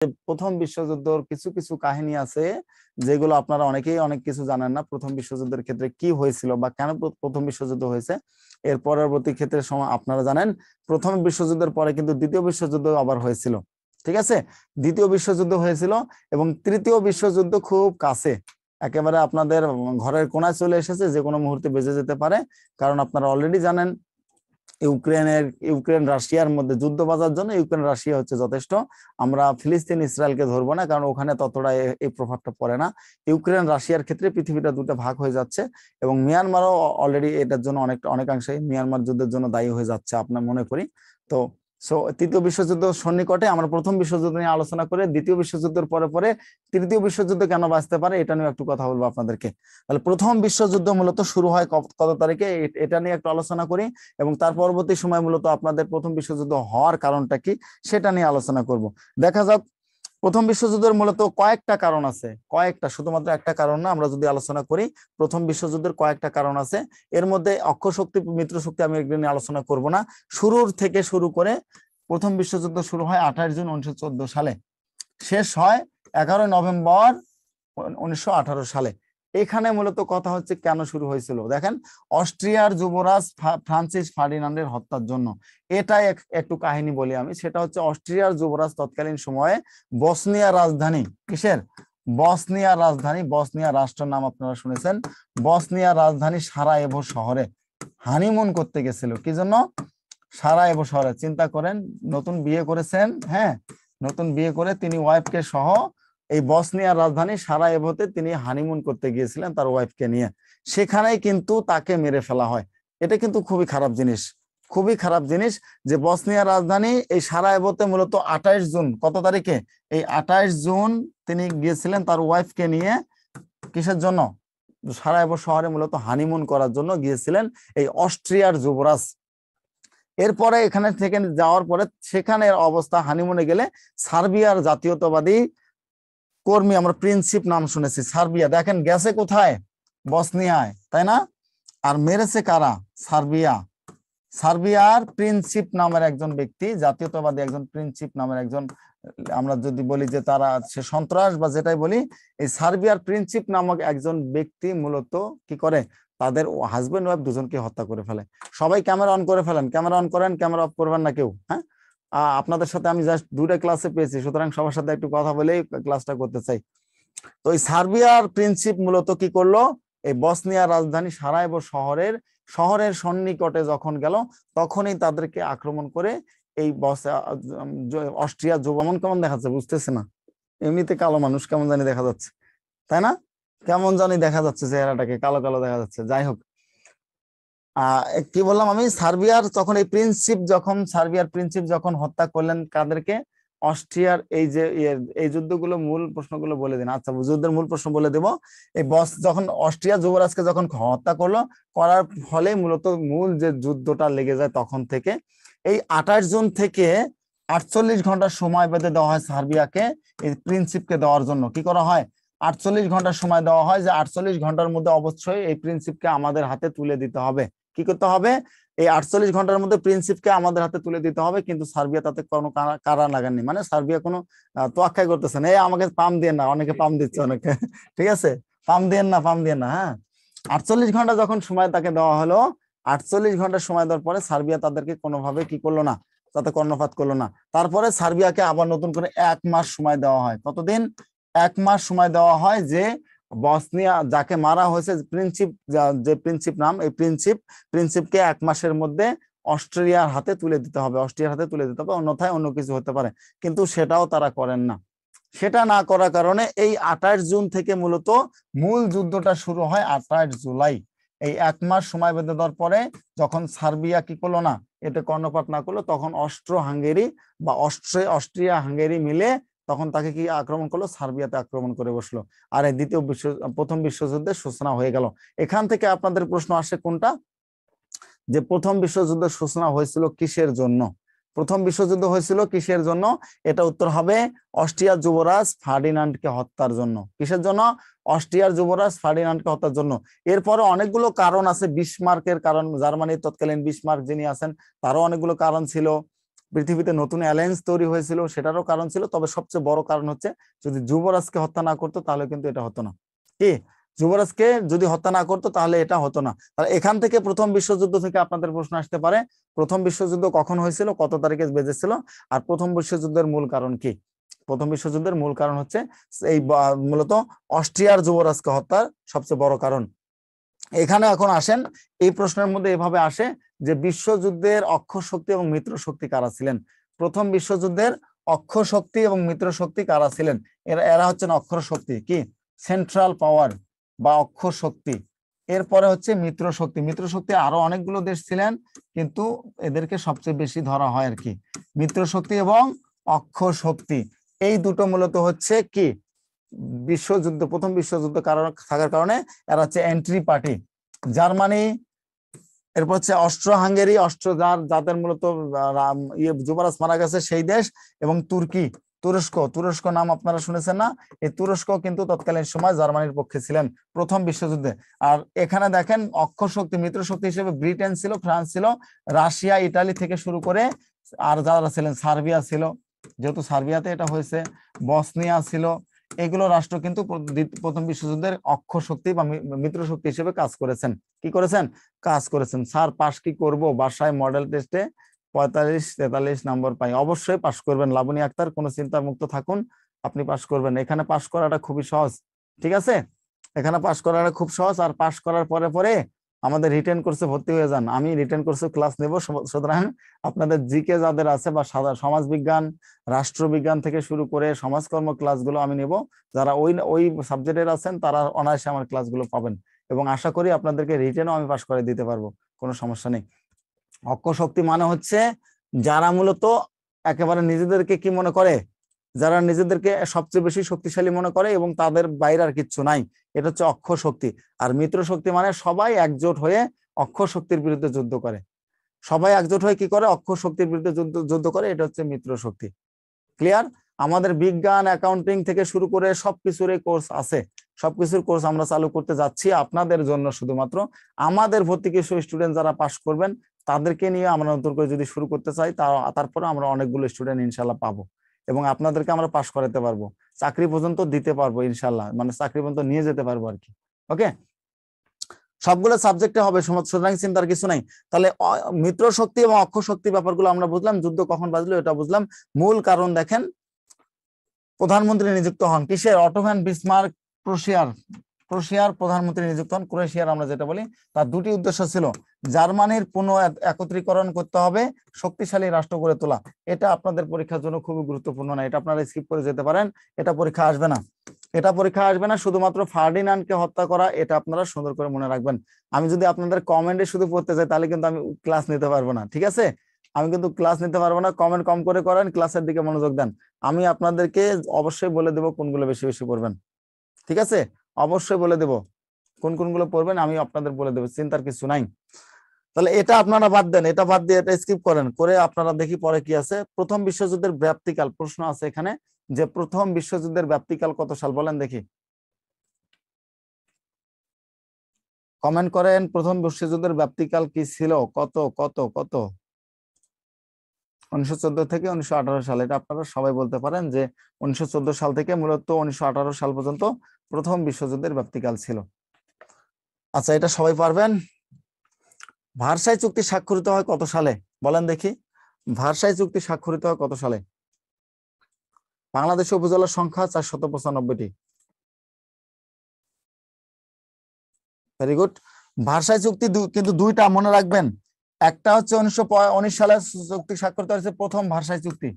প্রথম বিশ্বযুদ্ধের কিছু কিছু কাহিনী আছে যেগুলো আপনারা অনেকেই অনেক কিছু জানেন না। প্রথম বিশ্বযুদ্ধের ক্ষেত্রে কি হয়েছিল বা কেন প্রথম বিশ্বযুদ্ধ হয়েছে, এর পরবর্তী ক্ষেত্রে সময় আপনারা জানেন প্রথম বিশ্বযুদ্ধের পরে কিন্তু দ্বিতীয় বিশ্বযুদ্ধ আবার হয়েছিল। ঠিক আছে, দ্বিতীয় বিশ্বযুদ্ধ হয়েছিল এবং তৃতীয় বিশ্বযুদ্ধ খুব কাছে, একেবারে আপনাদের ঘরের কোনায় চলে এসেছে, যে কোনো মুহূর্তে বেজে যেতে পারে। কারণ আপনারা অলরেডি জানেন ইউক্রেন রাশিয়ার মধ্যে যুদ্ধ বাজার জন্য ইউক্রেন রাশিয়া হচ্ছে যথেষ্ট। আমরা ফিলিস্তিন ইসরায়েলকে ধরবো না, কারণ ওখানে ততটা এই প্রভাবটা পড়ে না। ইউক্রেন রাশিয়ার ক্ষেত্রে পৃথিবীটা দুটো ভাগ হয়ে যাচ্ছে এবং মিয়ানমারও অলরেডি এটার জন্য অনেকাংশে মিয়ানমার যুদ্ধের জন্য দায়ী হয়ে যাচ্ছে আপনার মনে করি। তো তৃতীয় বিশ্বযুদ্ধ সন্নিকটে আমরা প্রথম বিশ্বযুদ্ধ নিয়ে আলোচনা করে দ্বিতীয় বিশ্বযুদ্ধের পরে পরে তৃতীয় বিশ্বযুদ্ধ কেন বাঁচতে পারে এটা নিয়ে একটু কথা বলবো আপনাদেরকে। তাহলে প্রথম বিশ্বযুদ্ধ মূলত শুরু হয় কত তারিখে, এটা নিয়ে একটু আলোচনা করি এবং তার পরবর্তী সময় মূলত আপনাদের প্রথম বিশ্বযুদ্ধ হওয়ার কারণটা কি সেটা নিয়ে আলোচনা করব। দেখা যাক, প্রথম বিশ্বযুদ্ধের মূলত কয়েকটা কারণ আছে, কয়েকটা, শুধুমাত্র একটা কারণ না। আমরা যদি আলোচনা করি প্রথম বিশ্বযুদ্ধের কয়েকটা কারণ আছে, এর মধ্যে অক্ষ শক্তি মিত্র শক্তি আমি এগুলো নিয়ে আলোচনা করব না। শুরুর থেকে শুরু করে প্রথম বিশ্বযুদ্ধ শুরু হয় 28 জুন 1914 সালে, শেষ হয় 11 নভেম্বর 1918 সালে। এখানে মূলত কথা হচ্ছে কেন শুরু হয়েছিল, দেখেন, অস্ট্রিয়ার যুবরাজ ফ্রান্সিস ফার্ডিনান্ডের হত্যার জন্য। এটাই একটু কাহিনী বলি আমি। সেটা হচ্ছে অস্ট্রিয়ার যুবরাজ তৎকালীন সময়ে বসনিয়া রাজধানী, কিসের, বসনিয়া রাজধানী, বসনিয়া রাষ্ট্রের নাম আপনারা শুনেছেন, বসনিয়া রাজধানী সারায়েভো শহরে হানিমুন করতে গেছিল। কি জন্য? সারায়েভো শহরে। চিন্তা করেন, নতুন বিয়ে করেছেন, হ্যাঁ, নতুন বিয়ে করে তিনি ওয়াইফকে সহ এই বসনিয়ার রাজধানী সারায়েভোতে তিনি হানিমুন করতে গিয়েছিলেন তার ওয়াইফকে নিয়ে। সেখানেই কিন্তু তাকে মেরে ফেলা হয়। এটা কিন্তু খুবই খারাপ জিনিস, খুবই খারাপ জিনিস যে বসনিয়ার রাজধানী এই সারায়েভোতে মূলত 28 জুন, কত তারিখে, এই 28 জুন তিনি গিয়েছিলেন তার ওয়াইফকে নিয়ে। কিসের জন্য? সারায়েভো শহরে মূলত হানিমুন করার জন্য গিয়েছিলেন এই অস্ট্রিয়ার যুবরাজ। এরপরে এখানে থেকে যাওয়ার পরে সেখানের অবস্থা, হানিমুনে গেলে সার্বিয়ার জাতীয়তাবাদী কর্মী, আমরা প্রিন্সিপ নাম শুনেছি, সার্বিয়া, দেখেন গেছে কোথায়, বসনিয়ায়, তাই না? আর মেরেছে কারা? সার্বিয়া। সার্বিয়ার প্রিন্সিপ নামের একজন ব্যক্তি, জাতীয়তাবাদী একজন প্রিন্সিপ নামের একজন, আমরা যদি বলি যে তারা সে সন্ত্রাস বা যেটাই বলি, এই সার্বিয়ার প্রিন্সিপ নামক একজন ব্যক্তি মূলত কি করে, তাদের হাজবেন্ড ওয়াইফ দুজনকে হত্যা করে ফেলে। সবাই ক্যামেরা অন করে ফেলেন, ক্যামেরা অন করেন, ক্যামেরা অফ করবেন না কেউ, হ্যাঁ। আপনাদের সাথে আমি জাস্ট দুটো ক্লাসে পেয়েছি, সুতরাং সবার সাথে একটু কথা বলেই ক্লাসটা করতে চাই। তো এই সার্বিয়ার প্রিন্সিপ মূলত কি করলো, এই বসনিয়ার রাজধানী সারায়েভো শহরের সন্নিকটে যখন গেল তখনই তাদেরকে আক্রমণ করে এই অস্ট্রিয়া যুবমন, কেমন দেখাচ্ছে বুঝতেছে না, এমনিতে কালো মানুষ কেমন জানি দেখা যাচ্ছে, তাই না? কেমন জানি দেখা যাচ্ছে, চেহারাটাকে কালো কালো দেখা যাচ্ছে। যাই হোক, কি বললাম আমি, সার্বিয়ার প্রিন্সিপ যখন হত্যা করলেন কাদেরকে, অস্ট্রিয়ার, এই যে এই যুদ্ধগুলো মূল প্রশ্নগুলো বলে দিন। আচ্ছা, যুদ্ধের মূল প্রশ্ন বলে দেব। এই যখন অস্ট্রিয়া যুবরাজকে যখন হত্যা করার ফলে মূলত মূল যে যুদ্ধটা লেগে যায় তখন থেকে, এই 28 জুন থেকে 48 ঘন্টা সময় বেঁধে দেওয়া হয় সার্বিয়াকে এই প্রিন্সিপকে দেওয়ার জন্য। কি করা হয়? 48 ঘন্টা সময় দেওয়া হয় যে 48 ঘন্টার মধ্যে অবশ্যই এই প্রিন্সিপকে আমাদের হাতে তুলে দিতে হবে। কি করতে হবে? এই 48 ঘন্টার মধ্যে প্রিন্সিপকে আমাদের হাতে তুলে দিতে হবে। কিন্তু সার্বিয়া তাতে কোনো কারা লাগাননি, মানে সার্বিয়া কোনো তোয়াক্কাই করতেছে না, এই আমাকে পাম দিয়ে না, অনেকে পাম দিচ্ছে অনেকে, ঠিক আছে, পাম দিয়ে না, পাম দিয়ে না, হ্যাঁ। 48 ঘন্টা যখন সময় তাকে দেওয়া হলো, 48 ঘন্টা সময় দেওয়ার পরে সার্বিয়া তাদেরকে কোনোভাবে কি করলো না, তাতে কর্ণপাত করলো না। তারপরে সার্বিয়াকে আবার নতুন করে 1 মাস সময় দেওয়া হয়। কতদিন? 1 মাস সময় দেওয়া হয় যে বসনিয়া যাকে মারা হয়েছে, যে প্রিন্সিপ নাম, এই প্রিন্সিপকে 1 মাসের মধ্যে অস্ট্রিয়ার হাতে তুলে দিতে হবে, অস্ট্রিয়ার হাতে তুলে দিতে হবে, অন্যথায় অন্য কিছু হতে পারে। কিন্তু সেটাও তারা করেন না। সেটা না করার কারণে এই 28 জুন থেকে মূলত মূল যুদ্ধটা শুরু হয় 28 জুলাই। এই 1 মাস সময় বেঁধে দেওয়ার পরে যখন সার্বিয়া কি করলো না, এতে কর্ণপাত না করলো, তখন অস্ট্রো হাঙ্গেরি বা অস্ট্রিয়া হাঙ্গেরি মিলে তখন তাকে কি আক্রমণ করলো, সার্বিয়াতে আক্রমণ করে বসলো। আর এই প্রথম বিশ্বযুদ্ধের সূচনা হয়ে গেল। এখান থেকে আপনাদের প্রশ্ন আসে কোনটা, যে প্রথম বিশ্বযুদ্ধের সূচনা হয়েছিল কিসের জন্য? প্রথম বিশ্বযুদ্ধ হয়েছিল কিসের জন্য? এটা উত্তর হবে অস্ট্রিয়ার যুবরাজ ফার্ডিনান্ডকে হত্যার জন্য। কিসের জন্য? অস্ট্রিয়ার যুবরাজ ফার্ডিনান্ডকে হত্যার জন্য। এরপরে অনেকগুলো কারণ আছে, বিসমার্কের কারণ, জার্মানির তৎকালীন বিসমার্ক যিনি আছেন তারও অনেকগুলো কারণ ছিল। পৃথিবীতে নতুন অ্যালায়েন্স তৈরি হয়েছিল, সেটারও কারণ ছিল। তবে সবচেয়ে বড় কারণ হচ্ছে যদি যুবরাজকে হত্যা না করতো তাহলে কিন্তু এটা হতো না। কি, যুবরাজকে যদি হত্যা না করতো তাহলে এটা হতো না। তাহলে এখান থেকে প্রথম বিশ্বযুদ্ধ থেকে আপনাদের প্রশ্ন আসতে পারে, প্রথম বিশ্বযুদ্ধ কখন হয়েছিল, কত তারিখে বেজেছিল, আর প্রথম বিশ্বযুদ্ধের মূল কারণ কি? প্রথম বিশ্বযুদ্ধের মূল কারণ হচ্ছে এই মূলত অস্ট্রিয়ার যুবরাজকে হত্যার সবচেয়ে বড় কারণ। এখানে এখন আসেন, এই প্রশ্নের মধ্যে এভাবে আসে যে বিশ্বযুদ্ধের অক্ষ শক্তি এবং মিত্র শক্তি কারা ছিলেন? প্রথম বিশ্বযুদ্ধের অক্ষ শক্তি এবং মিত্র শক্তি কারা ছিলেন? এরা হচ্ছেন অক্ষর শক্তি, কি সেন্ট্রাল পাওয়ার বা অক্ষ শক্তি। এরপরে হচ্ছে মিত্র শক্তি। মিত্র শক্তি আরো অনেকগুলো দেশ ছিলেন, কিন্তু এদেরকে সবচেয়ে বেশি ধরা হয় আর কি। মিত্র শক্তি এবং অক্ষ শক্তি এই দুটো মূলত হচ্ছে কি বিশ্বযুদ্ধ, প্রথম বিশ্বযুদ্ধ কারণ থাকার কারণে এরা হচ্ছে এন্ট্রি পার্টি। জার্মানি, এরপর হচ্ছে অস্ট্রো হাঙ্গেরি, যাদের মূলত যুবরাজ মারা গেছে সেই দেশ, এবং তুর্কি, তুরস্ক নাম আপনারা শুনেছেন না? এই তুরস্ক কিন্তু তৎকালীন সময় জার্মানির পক্ষে ছিলেন প্রথম বিশ্বযুদ্ধে। আর এখানে দেখেন অক্ষ শক্তি, মিত্র শক্তি হিসেবে ব্রিটেন ছিল, ফ্রান্স ছিল, রাশিয়া, ইটালি থেকে শুরু করে আর যারা ছিলেন, সার্বিয়া ছিল, যেহেতু সার্বিয়াতে এটা হয়েছে, বসনিয়া ছিল। এগুলো রাষ্ট্র কিন্তু প্রথম বিশ্বযুদ্ধের অক্ষ শক্তি বা মিত্র শক্তি হিসেবে কাজ করেছেন। কি করেছেন? কাজ করেছেন। স্যার পাস কি করব? বাসায় মডেল টেস্টে 45-43 নম্বর পাই। অবশ্যই পাস করবেন লাবণী আক্তার, কোনো চিন্তা মুক্ত থাকুন, আপনি পাস করবেন। এখানে পাস করাটা খুবই সহজ, ঠিক আছে? এখানে পাস করাটা খুব সহজ। আর পাস করার পরে পরে আমাদের রিটেন কোর্সে ভর্তি হয়ে যান। আমি রিটেন কোর্সে ক্লাস নেব, সুতরাং আপনাদের জিকে যাদের আছে বা সমাজ বিজ্ঞান, রাষ্ট্রবিজ্ঞান থেকে শুরু করে সমাজকর্ম ক্লাসগুলো আমি নেব। যারা ওই ওই সাবজেক্টের আছেন তারা অনায়াসে আমার ক্লাসগুলো পাবেন, এবং আশা করি আপনাদেরকে রিটেনও আমি পাস করে দিতে পারবো, কোনো সমস্যা নেই। অক্ষ শক্তি মানে হচ্ছে যারা মূলত একেবারে নিজেদেরকে কি মনে করে, যারা নিজেদেরকে সবচেয়ে বেশি শক্তিশালী মনে করে এবং তাদের বাইরে আর কিচ্ছু নাই, এটা হচ্ছে অক্ষ শক্তি। আর মিত্র শক্তি মানে সবাই একজোট হয়ে অক্ষ শক্তির বিরুদ্ধে যুদ্ধ করে। সবাই একজোট হয়ে কি করে? অক্ষ শক্তির বিরুদ্ধে যুদ্ধ করে। এটা হচ্ছে মিত্র শক্তি। ক্লিয়ার? আমাদের বিজ্ঞান, অ্যাকাউন্টিং থেকে শুরু করে সবকিছুর এই কোর্স আছে। সবকিছুর কোর্স আমরা চালু করতে যাচ্ছি আপনাদের জন্য শুধুমাত্র। আমাদের ভর্তি কিছু স্টুডেন্ট যারা পাস করবেন তাদেরকে নিয়ে আমরা নতুন করে যদি শুরু করতে চাই, তারপরে আমরা অনেকগুলো স্টুডেন্ট ইনশাল্লাহ পাবো, এবং আপনাদেরকে আমরা পাস করাতে পারবো, চাকরি পর্যন্ত দিতে পারবো ইনশাল্লাহ, মানে চাকরি পর্যন্ত নিয়ে যেতে পারবো আর কি। ওকে, সবগুলো সাবজেক্টে হবে, সুতরাং চিন্তার কিছু নাই। তাহলে মিত্র শক্তি এবং অক্ষ শক্তি ব্যাপারগুলো আমরা বুঝলাম। যুদ্ধ কখন বাজলো এটা বুঝলাম। মূল কারণ দেখেন, প্রধানমন্ত্রী নিযুক্ত হন কিসের? অটো ভ্যান বিসমার্ক ক্রোয়েশিয়ার প্রধানমন্ত্রী নিযুক্ত হন। ক্রোয়েশিয়ার আমরা যেটা বলি, তার দুটি উদ্দেশ্য ছিল। জার্মানির পুনঃ একত্রীকরণ করতে হবে, শক্তিশালী রাষ্ট্র গড়ে তোলা। এটা আপনাদের পরীক্ষার জন্য খুবই গুরুত্বপূর্ণ না, এটা আপনারা স্কিপ করে যেতে পারেন, এটা পরীক্ষা আসবে না। এটা পরীক্ষা আসবে না, শুধুমাত্র ফার্ডিনান্ডকে হত্যা করা, এটা আপনারা সুন্দর করে মনে রাখবেন। আমি যদি আপনাদের কমেন্টে শুধু পড়তে চাই তাহলে কিন্তু আমি ক্লাস নিতে পারবো না, ঠিক আছে? আমি কিন্তু ক্লাস নিতে পারবো না। কমেন্ট কম করে করেন, ক্লাসের দিকে মনোযোগ দেন। আমি আপনাদেরকে অবশ্যই বলে দেবো কোনগুলো বেশি বেশি পড়বেন, ঠিক আছে? অবশ্যই বলে দেব কোন কোনগুলো পড়বেন, আমি আপনাদের বলে দেবো, চিন্তার কিছু নাই। তাহলে এটা আপনারা বাদ দেন, এটা বাদ দিয়ে এটা স্কিপ করেন, করে আপনারা দেখি পরে কি আছে। প্রথম বিশ্বযুদ্ধের ব্যাপ্তিকাল প্রশ্ন আছে এখানে, যে প্রথম বিশ্বযুদ্ধের ব্যাপ্তিকাল কত সাল বলেন দেখি, কমেন্ট করেন। প্রথম বিশ্বযুদ্ধের ব্যাপ্তিকাল কি ছিল? কত কত কত? 1914 থেকে 1918 সাল, এটা আপনারা সবাই বলতে পারেন যে 1914 সাল থেকে মূলত 1918 সাল পর্যন্ত প্রথম বিশ্বযুদ্ধের ব্যাপ্তিকাল ছিল। আচ্ছা, এটা সবাই পারবেন। ভার্সাই চুক্তি স্বাক্ষরিত হয় কত সালে বলেন দেখি? ভার্সাই চুক্তি স্বাক্ষরিত হয় কত সালে? বাংলাদেশের উপজেলার সংখ্যা 495টি। Very good. ভার্সাই চুক্তি কিন্তু দুইটা মনে রাখবেন। একটা হচ্ছে 1919 সালে চুক্তি স্বাক্ষরিত হয়েছে, প্রথম ভার্সাই চুক্তি,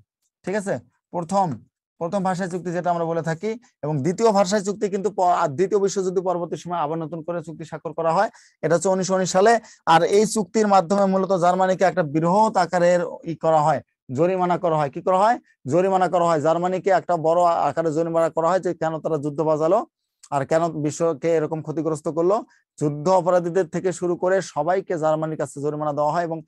ঠিক আছে? প্রথম ভার্সাই চুক্তি যেটা আমরা বলে থাকি। এবং দ্বিতীয় ভার্সাই চুক্তি কিন্তু দ্বিতীয় বিশ্বযুদ্ধ পরবর্তী সময় আবার নতুন করে চুক্তি স্বাক্ষর করা হয়, এটা হচ্ছে 1919 সালে। আর এই চুক্তির মাধ্যমে মূলত জার্মানিকে একটা বৃহৎ আকারের করা হয়, জরিমানা করা হয়। কি করা হয়? জরিমানা করা হয়। জার্মানিকে একটা বড় আকারে জরিমানা করা হয়, যে কেন তারা যুদ্ধ বাজালো আর কেন বিশ্বকে এরকম ক্ষতিগ্রস্ত করলো। যুদ্ধ অপরাধীদের থেকে শুরু করে সবাইকে জার্মানির কাছে জরিমানা দেওয়া হয়, এবং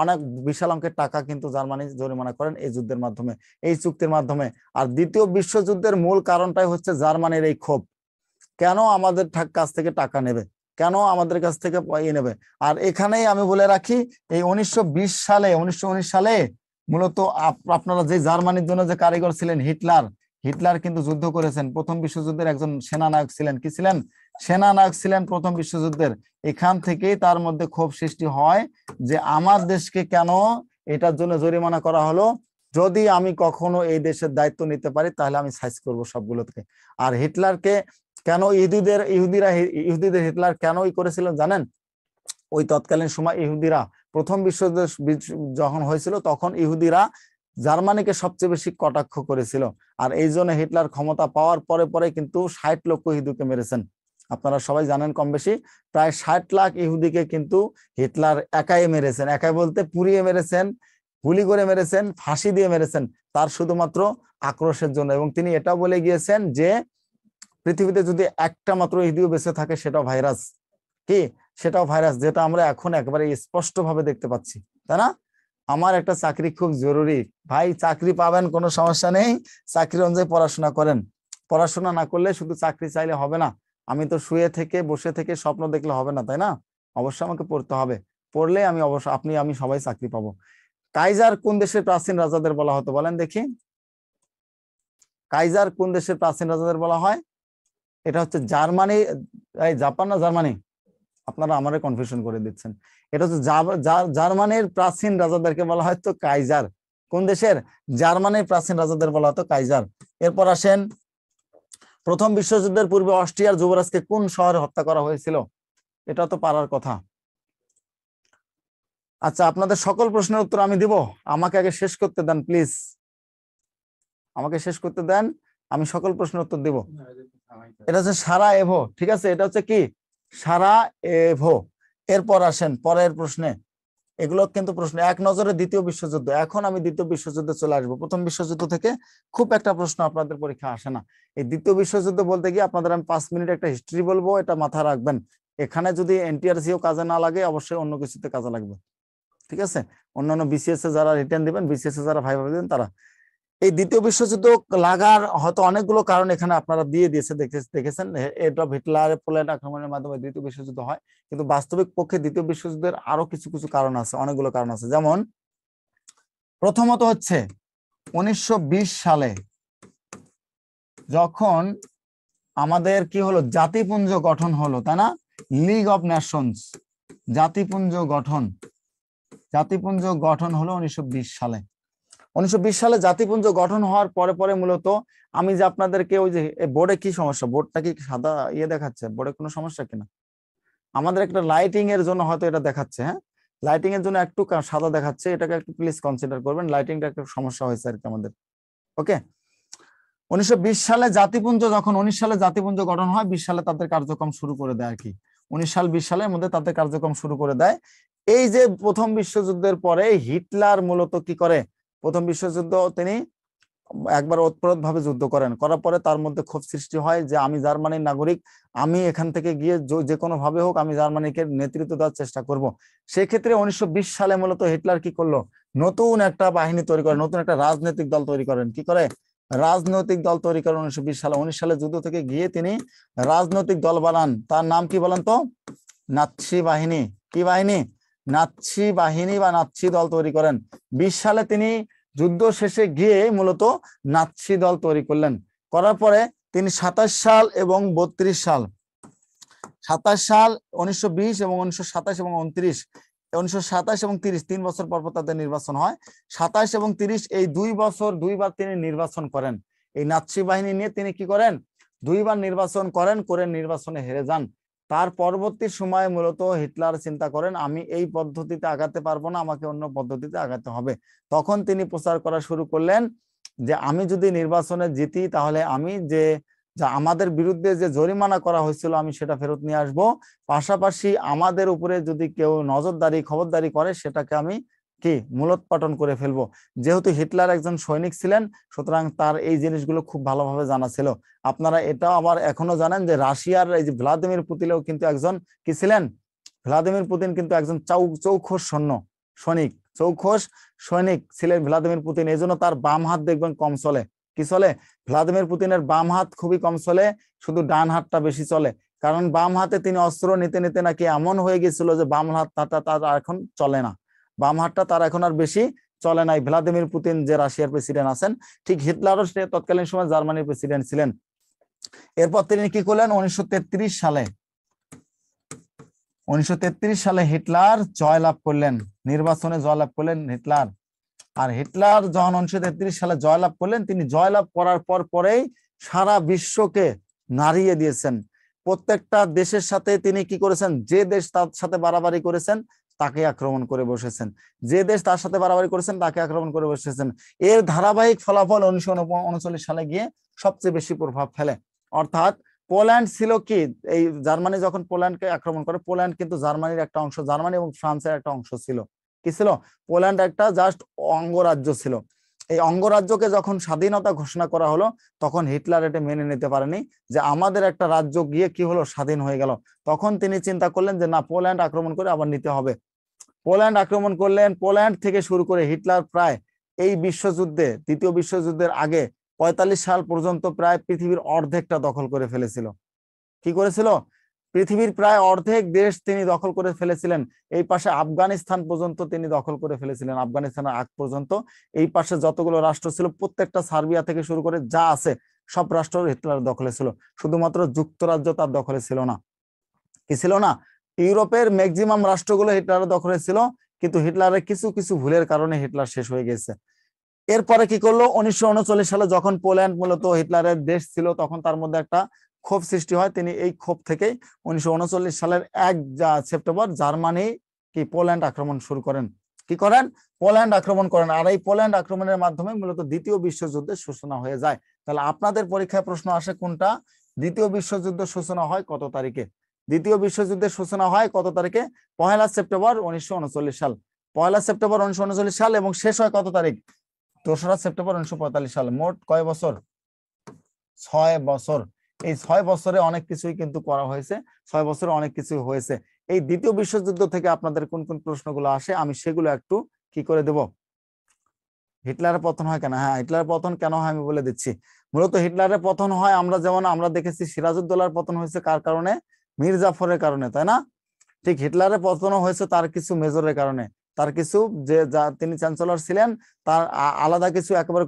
অনেক বিশাল অঙ্কের টাকা কিন্তু জার্মানি জরিমানা করেন এই যুদ্ধের মাধ্যমে, এই চুক্তির মাধ্যমে। আর দ্বিতীয় বিশ্বযুদ্ধের মূল কারণটাই হচ্ছে জার্মানির এই ক্ষোভ, কেন আমাদের কাছ থেকে টাকা নেবে, কেন আমাদের কাছ থেকে নেবে। আর এখানেই আমি বলে রাখি, এই 1919 সালে মূলত আপনারা যে জার্মানির জন্য যে কারিগর ছিলেন হিটলার, হিটলার কিন্তু যুদ্ধ করেছেন, প্রথম বিশ্বযুদ্ধের একজন সেনানায়ক ছিলেন। কি ছিলেন? সেনানায়ক ছিলেন প্রথম বিশ্বযুদ্ধের। এখান থেকেই তার মধ্যে ক্ষোভ সৃষ্টি হয় যে আমার দেশকে কেন এটার জন্য জরিমানা করা হলো, যদি আমি কখনো এই দেশের দায়িত্ব নিতে পারি তাহলে আমি সাইজ করব সবগুলোকে। আর হিটলারকে কেন ইহুদিদের হিটলার কেনই করেছিলেন জানেন? ওই তৎকালীন সময় ইহুদিরা প্রথম বিশ্বযুদ্ধ যখন হয়েছিল তখন ইহুদিরা জার্মানিকে সবচেয়ে বেশি কটাক্ষ করেছিল। আর এই জন্য হিটলার ক্ষমতা পাওয়ার পরে পরে কিন্তু 60 লক্ষ ইহুদিকে মেরেছেন। আপনারা সবাই জানেন কম বেশি, প্রায় 60 লাখ ইহুদিকে কিন্তু হিটলার একাই মেরেছেন। একাই বলতে পুড়িয়ে মেরেছেন, গুলি করে মেরেছেন, ফাঁসি দিয়ে মেরেছেন, তার শুধুমাত্র আক্রোশের জন্য। এবং তিনি এটাও বলে গিয়েছেন যে পৃথিবীতে যদি একটা মাত্র ইহুদিও বেঁচে থাকে সেটাও ভাইরাস। কি? সেটাও ভাইরাস, যেটা আমরা এখন একেবারে স্পষ্ট ভাবে দেখতে পাচ্ছি, তাই না? আমার একটা চাকরি খুব জরুরি, ভাই চাকরি পাবেন কোনো সমস্যা নেই, চাকরি অনুযায়ী পড়াশোনা করেন। পড়াশোনা না করলে শুধু চাকরি চাইলে হবে না। আমি তো শুয়ে থেকে বসে থেকে স্বপ্ন দেখলে হবে না, তাই না? অবশ্যই আমাকে পড়তে হবে, পড়লে আমি আমি সবাই চাকরি পাবো। কাইজার কোন দেশের প্রাচীন রাজাদের বলা হতো বলেন দেখি? কাইজার কোন দেশের প্রাচীন রাজাদের বলা হয়? এটা হচ্ছে জার্মানি, এই জাপান না জার্মানি? আপনারা আমারে কনফিউশন করে দিচ্ছেন। এটা হচ্ছে জার্মানির প্রাচীন রাজাদেরকে বলা হয়তো কাইজার। কোন দেশের? জার্মানির প্রাচীন রাজাদের বলা হতো কাইজার। এরপর আসেন, প্রথম বিশ্বযুদ্ধের পূর্বে অস্ট্রিয়ার যুবরাজকে কোন শহরে হত্যা করা হয়েছিল? এটা তো পারার কথা। আচ্ছা, আপনাদের সকল প্রশ্নের উত্তর আমি দিব, আমাকে আগে শেষ করতে দেন প্লিজ, আমাকে শেষ করতে দেন, আমি সকল প্রশ্নের উত্তর দিব। এটা হচ্ছে সারায়েভো, ঠিক আছে? এটা হচ্ছে কি? সারায়েভো। এরপর আসেন পরের প্রশ্নে, এগুলো কিন্তু প্রশ্ন এক নজরে দ্বিতীয় বিশ্বযুদ্ধ। এখন আমি দ্বিতীয় বিশ্বযুদ্ধে চলে আসবো। প্রথম বিশ্বযুদ্ধ থেকে খুব একটা প্রশ্ন আপনাদের পরীক্ষা আসে না। এই দ্বিতীয় বিশ্বযুদ্ধ বলতে গিয়ে আপনাদের আমি 5 মিনিট একটা হিস্ট্রি বলবো, এটা মাথায় রাখবেন। এখানে যদি এনটিআরসিও কাজে না লাগে অবশ্যই অন্য কিছুতে কাজে লাগবে, ঠিক আছে? অন্যান্য বিসিএস এ যারা রিটার্ন দিবেন, বিসিএস এ যারা ভাইবা দিবেন, তারা এই দ্বিতীয় বিশ্বযুদ্ধ লাগার হয়তো অনেকগুলো কারণ এখানে আপনারা দিয়ে দিয়েছে, দেখেছেন এডলফ হিটলারের পোল্যান্ড আক্রমণের মাধ্যমে দ্বিতীয় বিশ্বযুদ্ধ হয়। কিন্তু বাস্তবিক পক্ষে দ্বিতীয় বিশ্বযুদ্ধের আরো কিছু কিছু কারণ আছে, অনেকগুলো কারণ আছে। যেমন প্রথমত হচ্ছে 1920 সালে যখন আমাদের কি হলো, জাতিপুঞ্জ গঠন হলো, তাই না? লিগ অফ নেশনস, জাতিপুঞ্জ গঠন হলো 1920 সালে। 1920 সালে জাতিপুঞ্জ গঠন হওয়ার পরে পরে মূলত আমি যে আপনাদেরকে ওই যে বোর্ডে কি সমস্যা, বোর্ডটা কি সাদা দেখাচ্ছে? বোর্ডে কোনো সমস্যা কিনা? আমাদের একটা লাইটিং এর জন্য হয়তো এটা দেখাচ্ছে, হ্যাঁ লাইটিং এর জন্য একটু সাদা দেখাচ্ছে, এটাকে একটু প্লিজ কনসিডার করবেন, লাইটিংটা একটু সমস্যা হয়েছে আর কি আমাদের। ওকে, 1920 সালে জাতিপুঞ্জ যখন 19 সালে জাতিপুঞ্জ গঠন হয়, 20 সালে তাদের কার্যক্রম শুরু করে দেয় আর কি। 19 সাল 20 সালের মধ্যে তাদের কার্যক্রম শুরু করে দেয়। এই যে প্রথম বিশ্বযুদ্ধের পরে হিটলার মূলত কি করে, প্রথম বিশ্বযুদ্ধ তিনি একবার ওতপ্রোত ভাবে যুদ্ধ করার পরে তার মধ্যে ক্ষোভ সৃষ্টি হয় যে আমি জার্মানির নাগরিক, আমি এখান থেকে গিয়ে যে কোনো ভাবে হোক আমি জার্মানিকে নেতৃত্ব দেওয়ার চেষ্টা করব। সেক্ষেত্রে 1920 সালে মূলত হিটলার কি করলো, নতুন একটা বাহিনী তৈরি করে, নতুন একটা রাজনৈতিক দল তৈরি করেন। কি করে? রাজনৈতিক দল তৈরি করেন 1920 সালে। 19 সালে যুদ্ধ থেকে গিয়ে তিনি রাজনৈতিক দল বানান, তার নাম কি বলেন তো? নাৎসি বাহিনী। কি বাহিনী? নাৎসি বাহিনী বা নাৎসি দল তৈরি করেন। 20 সালে তিনি যুদ্ধ শেষে গিয়ে মূলত নাৎসি দল তৈরি করলেন। করার পরে তিনি 27 সাল এবং 32 সাল, 27 সাল 1920 এবং 1927 এবং 29, 1927 এবং 30, 3 বছর পর পর তাদের নির্বাচন হয়। 27 এবং 30 এই 2 বছর 2 বার তিনি নির্বাচন করেন। এই নাৎসি বাহিনী নিয়ে তিনি কি করেন? 2 বার নির্বাচন করেন, করে নির্বাচনে হেরে যান। তার পরবর্তী সময়ে মূলত হিটলার চিন্তা করেন আমি এই পদ্ধতিতে আগাতে পারবো না, আমাকে অন্য পদ্ধতিতে আগাতে হবে। তখন তিনি প্রচার করা শুরু করলেন যে আমি যদি নির্বাচনে জিতি তাহলে আমি যা আমাদের বিরুদ্ধে যে জরিমানা করা হয়েছিল আমি সেটা ফেরত নিয়ে আসব, পাশাপাশি আমাদের উপরে যদি কেউ নজরদারি খবরদারি করে সেটাকে আমি কি মূলোৎপাটন করে ফেলবো। যেহেতু হিটলার একজন সৈনিক ছিলেন, সুতরাং তার এই জিনিসগুলো খুব ভালোভাবে জানা ছিল। আপনারা এটাও আবার এখনো জানেন যে রাশিয়ার এই যে ভ্লাদিমির পুতিনও কিন্তু একজন কি ছিলেন? ভ্লাদিমির পুতিন কিন্তু একজন চৌখোশ সৈনিক ছিলেন ভ্লাদিমির পুতিন। এই জন্য তার বাম হাত দেখবেন কম চলে। কি চলে? ভ্লাদিমির পুতিনের বাম হাত খুবই কম চলে, শুধু ডান হাতটা বেশি চলে। কারণ বাম হাতে তিনি অস্ত্র নিতে নিতে নাকি এমন হয়ে গেছিল যে বাম হাতটা তার এখন চলে না, বাম হাতটা তার এখন আর বেশি চলে নাই। ভ্লাদিমির পুতিন যে রাশিয়ার প্রেসিডেন্ট আছেন, ঠিক হিটলারও সে তৎকালীন সময় জার্মানির প্রেসিডেন্ট ছিলেন। এরপর তিনি কি করলেন, 1933 সালে হিটলার জয়লাভ করলেন, নির্বাচনে জয়লাভ করলেন হিটলার। আর হিটলার যখন 1933 সালে জয়লাভ করলেন, তিনি জয়লাভ করার পরেই সারা বিশ্বকে নাড়িয়ে দিয়েছেন। প্রত্যেকটা দেশের সাথে তিনি কি করেছেন, যে দেশ তার সাথে বাড়াবাড়ি করেছেন তাকে আক্রমণ করে বসেছেন, যে দেশ তার সাথে বাড়াবাড়ি করেছেন তাকে আক্রমণ করে বসেছেন। এর ধারাবাহিক ফলাফল 1939 সালে গিয়ে সবচেয়ে বেশি প্রভাব ফেলে। অর্থাৎ পোল্যান্ড ছিল কি, এই জার্মানি যখন পোল্যান্ডকে আক্রমণ করে, পোল্যান্ড কিন্তু জার্মানির একটা অংশ, জার্মানি এবং ফ্রান্সের একটা অংশ ছিল। কি ছিল? পোল্যান্ড একটা জাস্ট অঙ্গরাজ্য ছিল। এই অঙ্গরাজ্যকে যখন স্বাধীনতা ঘোষণা করা হলো, তখন হিটলার এটা মেনে নিতে পারেনি যে আমাদের একটা রাজ্য গিয়ে কি হলো, স্বাধীন হয়ে গেল। তখন তিনি চিন্তা করলেন যে না, পোল্যান্ড আক্রমণ করে আবার নিতে হবে। পোল্যান্ড আক্রমণ করলেন। পোল্যান্ড থেকে শুরু করে হিটলার প্রায় এই বিশ্বযুদ্ধে, দ্বিতীয় বিশ্বযুদ্ধের আগে 45 সাল পর্যন্ত প্রায় পৃথিবীর অর্ধেকটা দখল করে ফেলেছিল। কি করেছিল? পৃথিবীর প্রায় অর্ধেক দেশ তিনি দখল করে ফেলেছিলেন। এই পাশে আফগানিস্তান পর্যন্ত তিনি দখল করে ফেলেছিলেন, আফগানিস্তানের আগ পর্যন্ত। এই পাশে যতগুলো রাষ্ট্র ছিল প্রত্যেকটা, সার্বিয়া থেকে শুরু করে যা আছে সব রাষ্ট্র হিটলার দখলে ছিল। শুধুমাত্র যুক্তরাজ্য তার দখলে ছিল না। কি ছিল না? ইউরোপের ম্যাক্সিমাম রাষ্ট্রগুলো হিটলারের দখলে ছিল, কিন্তু হিটলারের কিছু কিছু ভুলের কারণে হিটলার শেষ হয়ে গেছে। এরপরে কি করলো, 1939 সালে যখন পোল্যান্ড মূলত হিটলারের দেশ ছিল, তখন তার মধ্যে একটা ক্ষোভ সৃষ্টি হয়। তিনি এই ক্ষোভ থেকেই 1939 সালের 1 সেপ্টেম্বর জার্মানি কি পোল্যান্ড আক্রমণ শুরু করেন। কি করেন? পোল্যান্ড আক্রমণ করেন। আর এই পোল্যান্ড আক্রমণের মাধ্যমে মূলত দ্বিতীয় বিশ্বযুদ্ধের সূচনা হয়ে যায়। তাহলে আপনাদের পরীক্ষায় প্রশ্ন আসে কোনটা, দ্বিতীয় বিশ্বযুদ্ধ সূচনা হয় কত তারিখে? দ্বিতীয় বিশ্বযুদ্ধের সূচনা হয় কত তারিখে? 1 সেপ্টেম্বর 1939 সাল। 1 সেপ্টেম্বর 1939 সাল, এবং শেষ হয় কত তারিখ? 2 সেপ্টেম্বর 1945 সাল। মোট কয় বছর? 6 বছর। এই 6 বছরে অনেক কিছুই কিন্তু করা হয়েছে, 6 বছরে অনেক কিছু হয়েছে। এই দ্বিতীয় বিশ্বযুদ্ধ থেকে আপনাদের কোন কোন প্রশ্নগুলো আসে আমি সেগুলো একটু কি করে দেব। হিটলারের পতন হয় কেন? হ্যাঁ, হিটলারের পতন কেন হয় আমি বলে দিচ্ছি। মূলত হিটলারের পতন হয়, আমরা দেখেছি সিরাজউদ্দৌলার পতন হয়েছে কার কারণে? মীর জাফরের কারণে, তাই না? ঠিক হিটলারের পতনও হয়েছে তার কিছু মেজরের কারণে, তার কিছু যে তিনি চ্যান্সেলর ছিলেন, তার আলাদা কিছু একেবারে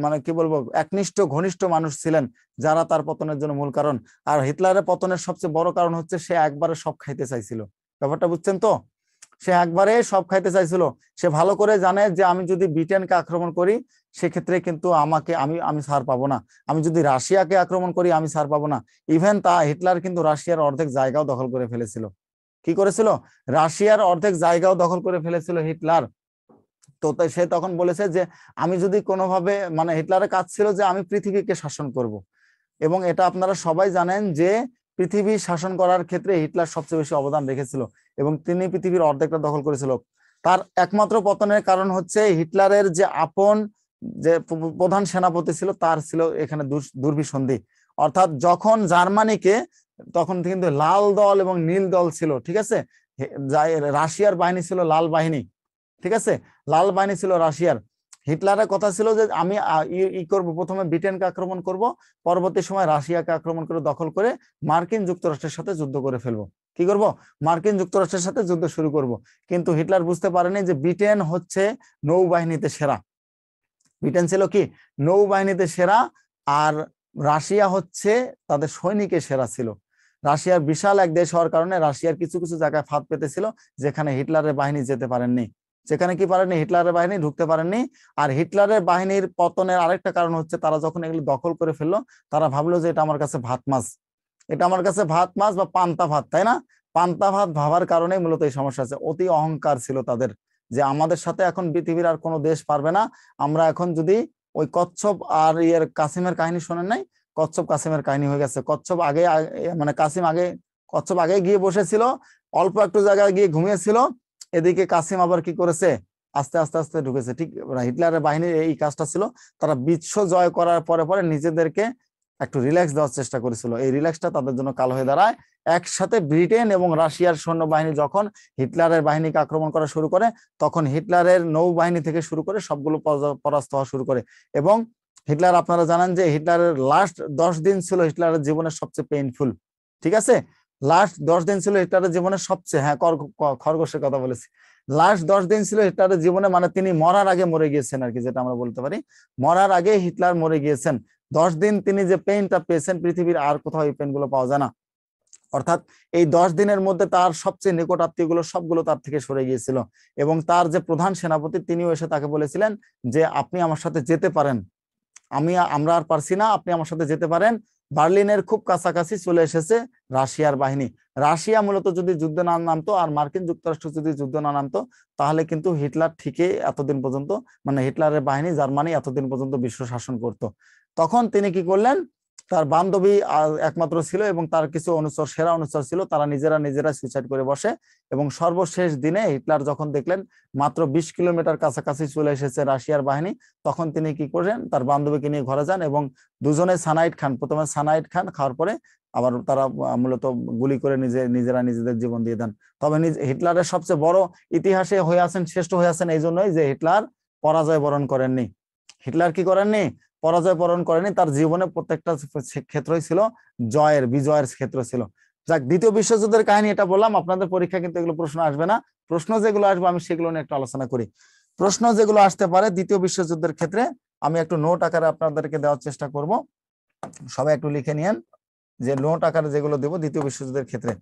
মানে কি বলবো, একনিষ্ঠ ঘনিষ্ঠ মানুষ ছিলেন যারা তার পতনের জন্য মূল কারণ। আর হিটলারের পতনের সবচেয়ে বড় কারণ হচ্ছে সে একবারে সব খাইতে চাইছিল। ব্যাপারটা বুঝছেন তো? সে একবারে সব খাইতে চাইছিল। সে ভালো করে জানে যে আমি যদি ব্রিটেনকে আক্রমণ করি সেক্ষেত্রে কিন্তু আমাকে আমি ছাড় পাবো না, আমি যদি রাশিয়াকে আক্রমণ করি আমি ছাড় পাবো না। ইভেন হিটলার কিন্তু রাশিয়ার অর্ধেক জায়গাও দখল করে ফেলেছিল। কি করেছিল? রাশিয়ার অর্ধেক জায়গাও দখল করে ফেলেছিল হিটলার। তো সে তখন বলেছে যে আমি যদি কোনোভাবে, মানে হিটলারের কাজ ছিল যে আমি পৃথিবীকে শাসন করব। এবং এটা আপনারা সবাই জানেন যে পৃথিবী শাসন করার ক্ষেত্রে হিটলার সবচেয়ে বেশি অবদান রেখেছিল, এবং তিনি পৃথিবীর অর্ধেকটা দখল করেছিল। তার একমাত্র পতনের কারণ হচ্ছে হিটলারের যে আপন যে প্রধান সেনাপতি ছিল তার ছিল এখানে দুর্বিসন্ধি। অর্থাৎ যখন জার্মানিকে, তখন কিন্তু লাল দল এবং নীল দল ছিল, ঠিক আছে? রাশিয়ার বাহিনী ছিল লাল বাহিনী, ঠিক আছে? লাল বাহিনী ছিল রাশিয়ার। হিটলারের কথা ছিল যে আমি করব, প্রথমে ব্রিটেনকে আক্রমণ করব, পরবর্তী সময় রাশিয়াকে আক্রমণ করে দখল করে মার্কিন যুক্তরাষ্ট্রের সাথে যুদ্ধ করে ফেলবো। কি করব? মার্কিন যুক্তরাষ্ট্রের সাথে যুদ্ধ শুরু করব। কিন্তু হিটলার বুঝতে পারেনি যে ব্রিটেন হচ্ছে নৌবাহিনীতে সেরা। ব্রিটেন ছিল কি? নৌবাহিনীতে সেরা। আর রাশিয়া হচ্ছে তাদের সৈনিকের সেরা ছিল। রাশিয়ার বিশাল এক দেশ হওয়ার কারণে রাশিয়ার কিছু কিছু জায়গায় ফাঁদ পেতেছিল যেখানে হিটলারের বাহিনী যেতে পারেননি, যেখানে কি পারেননি, হিটলারের বাহিনী ঢুকতে পারেননি। আর হিটলারের বাহিনীর পতনের আরেকটা কারণ হচ্ছে তারা যখন এগুলো দখল করে ফেললো, তারা ভাবলো যে এটা আমার কাছে ভাত মাছ, এটা আমার কাছে ভাত মাছ বা পান্তা ভাত, তাই না? পান্তা ভাত ভাবার কারণে মূলত এই সমস্যা আছে। অতি অহংকার ছিল তাদের, যে আমাদের সাথে এখন পৃথিবীর আর কোনো দেশ পারবে না। আমরা এখন যদি ওই কচ্ছপ আর কাসিমের কাহিনী শোনেন নাই? কচ্ছপ কাসিমের কাহিনী হয়ে গেছে। কচ্ছপ আগে, মানে কাসিম আগে, কচ্ছপ আগে গিয়ে বসেছিল, অল্প একটু জায়গায় গিয়ে ঘুমিয়েছিল, এদিকে কাসিম আবার কি করেছে, আস্তে আস্তে আস্তে ঢুকেছে। ঠিক হিটলারের বাহিনীর এই কাজটা ছিল, তারা বিশ্ব জয় করার পরে পরে নিজেদেরকে একটু রিল্যাক্স দেওয়ার চেষ্টা করেছিল। এই রিল্যাক্সটা তাদের জন্য কাল হয়ে দাঁড়ায়। একসাথে ব্রিটেন এবং রাশিয়ার সৈন্যবাহিনী যখন হিটলারের বাহিনীকে আক্রমণ করা শুরু করে, তখন হিটলারের নৌবাহিনী থেকে শুরু করে সবগুলো পরাস্ত হওয়া শুরু করে। এবং হিটলার, আপনারা জানেন যে হিটলারের লাস্ট 10 দিন ছিল হিটলারের জীবনের সবচেয়ে পেইনফুল, ঠিক আছে? লাস্ট 10 দিন ছিল হিটলারের জীবনের সবচেয়ে, হ্যাঁ খরগোশের কথা বলেছি, লাস্ট 10 দিন ছিল হিটলারের জীবনে, মানে তিনি মরার আগে মরে গিয়েছেন আর কি, যেটা আমরা বলতে পারি মরার আগে হিটলার মরে গিয়েছেন। 10 দিন তিনি যে পেইনটা পেয়েছেন পৃথিবীর আর কোথাও এই পেইন গুলো পাওয়া যায় না। অর্থাৎ এই 10 দিনের মধ্যে তার সবচেয়ে নিকট আত্মীয় গুলো সবগুলো তার থেকে সরে গিয়েছিল, এবং তার যে প্রধান সেনাপতি তিনিও এসে তাকে বলেছিলেন যে আপনি আমার সাথে যেতে পারেন, আমরা আর পারছি না, আপনি আমার সাথে যেতে পারেন। বার্লিনের খুব কাছাকাছি চলে এসেছে রাশিয়ার বাহিনী। রাশিয়া মূলত যদি যুদ্ধ না নামতো আর মার্কিন যুক্তরাষ্ট্র যদি যুদ্ধ না নামতো, তাহলে কিন্তু হিটলার ঠিকই এতদিন পর্যন্ত, মানে হিটলারের বাহিনী জার্মানি এতদিন পর্যন্ত বিশ্ব শাসন করত। তখন তিনি কি করলেন, তার বান্ধবী একমাত্র ছিল এবং তার কিছু অনুচর, সেরা অনুচর ছিল, তারা নিজেরা সুইসাইড করে বসে। এবং সর্বশেষ দিনে হিটলার যখন দেখলেন মাত্র 20 কিলোমিটার কাছাকাছি চলে এসেছে রাশিয়ার বাহিনী, তখন তিনি কি করেন, তার বান্ধবীকে নিয়ে ঘরে যান এবং দুজনে সানাইড খান। প্রথমে সানাইড খান, খাওয়ার পরে আবার তারা মূলত গুলি করে নিজেরা নিজেদের জীবন দিয়ে দেন। তবে হিটলারের সবচেয়ে বড় ইতিহাসে হয়ে আছেন, শ্রেষ্ঠ হয়ে আছেন এই জন্যই যে হিটলার পরাজয় বরণ করেননি। হিটলার কি করেননি, পরাজয় বরণ করেনি। তার জীবনে প্রত্যেকটা ক্ষেত্রই ছিল বিজয়ের ক্ষেত্র ছিল। যাক, দ্বিতীয় বিশ্বযুদ্ধের কাহিনী এটা বললাম, আপনাদের পরীক্ষা কিন্তু এগুলো প্রশ্ন আসবে না। প্রশ্ন যেগুলো আসবে আমি সেগুলো নিয়ে একটু আলোচনা করি। প্রশ্ন যেগুলো আসতে পারে দ্বিতীয় বিশ্বযুদ্ধের ক্ষেত্রে আমি একটু নোট আকারে আপনাদেরকে দেওয়ার চেষ্টা করব, সবাই একটু লিখে নিয়েন যে নোট আকারে যেগুলো দেব দ্বিতীয় বিশ্বযুদ্ধের ক্ষেত্রে।